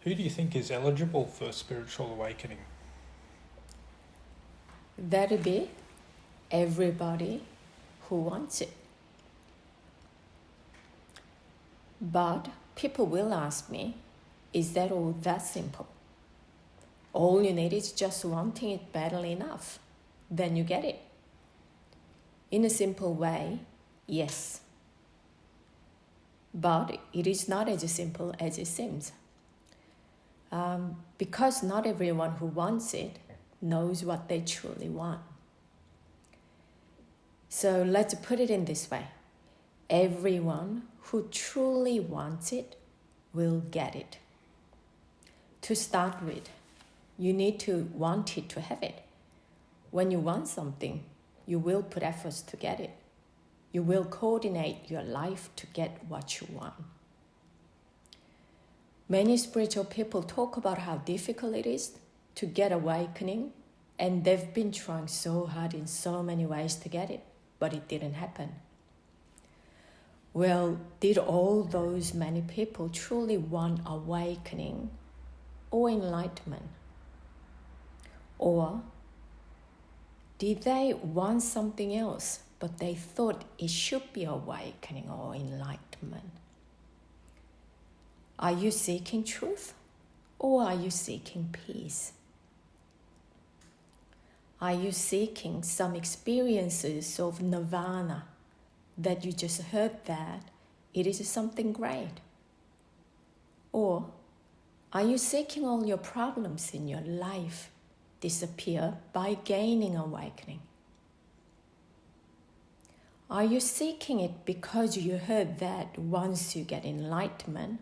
Who do you think is eligible for spiritual awakening? That'd be everybody who wants it. But people will ask me, is that all that simple? All you need is just wanting it badly enough. Then you get it. In a simple way, yes. But it is not as simple as it seems. Because not everyone who wants it knows what they truly want. So let's put it in this way. Everyone who truly wants it will get it. To start with, you need to want it to have it. When you want something, you will put efforts to get it. You will coordinate your life to get what you want. Many spiritual people talk about how difficult it is to get awakening, and they've been trying so hard in so many ways to get it, but it didn't happen. Well, did all those many people truly want awakening or enlightenment? Or did they want something else, but they thought it should be awakening or enlightenment? Are you seeking truth, or are you seeking peace? Are you seeking some experiences of nirvana that you just heard that it is something great? Or are you seeking all your problems in your life disappear by gaining awakening? Are you seeking it because you heard that once you get enlightenment,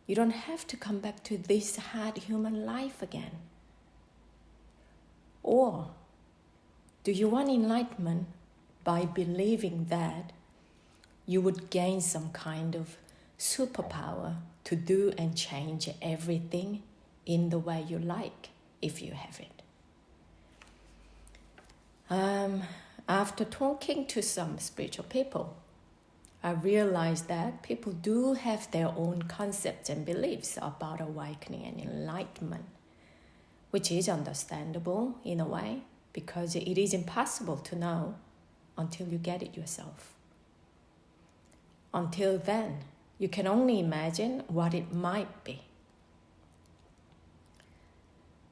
you don't have to come back to this hard human life again? Or do you want enlightenment by believing that you would gain some kind of superpower to do and change everything in the way you like if you have it? After talking to some spiritual people, I realized that people do have their own concepts and beliefs about awakening and enlightenment, which is understandable in a way, because it is impossible to know until you get it yourself. Until then, you can only imagine what it might be.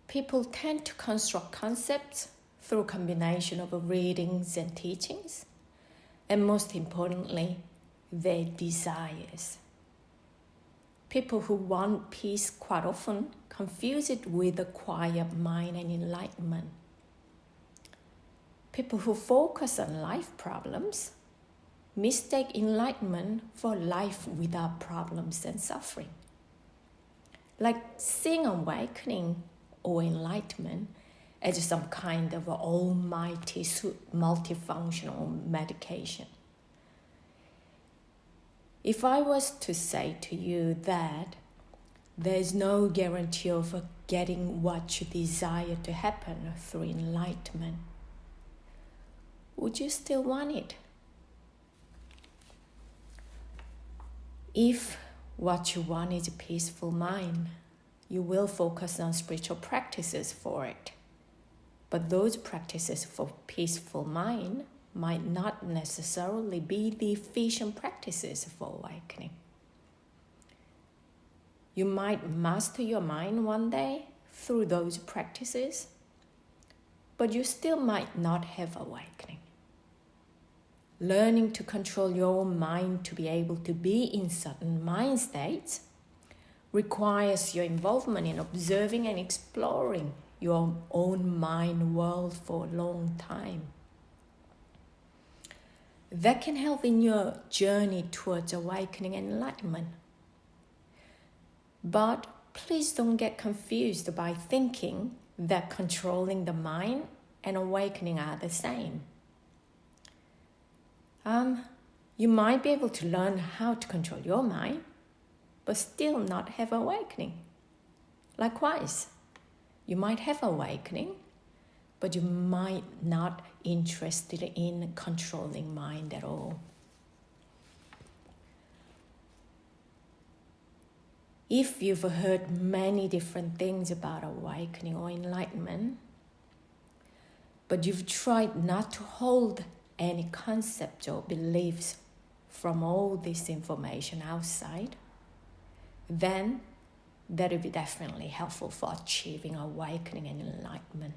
People tend to construct concepts through a combination of readings and teachings, and most importantly, their desires. People who want peace quite often confuse it with a quiet mind and enlightenment. People who focus on life problems mistake enlightenment for life without problems and suffering. Like seeing awakening or enlightenment as some kind of almighty multifunctional medication. If I was to say to you that there's no guarantee of getting what you desire to happen through enlightenment, would you still want it? If what you want is a peaceful mind, you will focus on spiritual practices for it. But those practices for peaceful mind might not necessarily be the efficient practices for awakening. You might master your mind one day through those practices, but you still might not have awakening. Learning to control your mind to be able to be in certain mind states requires your involvement in observing and exploring your own mind world for a long time. That can help in your journey towards awakening and enlightenment. But please don't get confused by thinking that controlling the mind and awakening are the same. You might be able to learn how to control your mind, but still not have awakening. Likewise, you might have awakening, but you might not be interested in controlling mind at all. if you've heard many different things about awakening or enlightenment, but you've tried not to hold any concept or beliefs from all this information outside, then that will be definitely helpful for achieving awakening and enlightenment.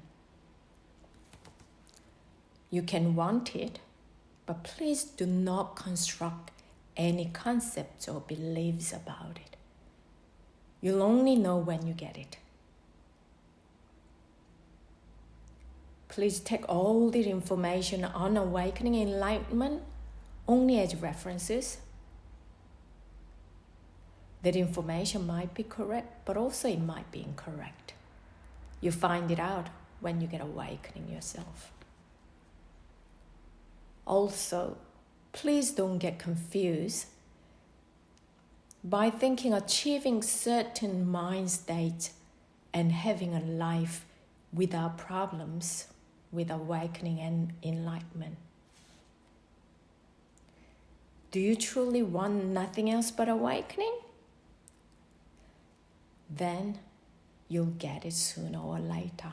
You can want it, but please do not construct any concepts or beliefs about it. You'll only know when you get it. Please take all the information on awakening and enlightenment only as references. That information might be correct, but also it might be incorrect. You find it out when you get awakening yourself. Also, please don't get confused by thinking achieving certain mind states and having a life without problems with awakening and enlightenment. Do you truly want nothing else but awakening? Then you'll get it sooner or later.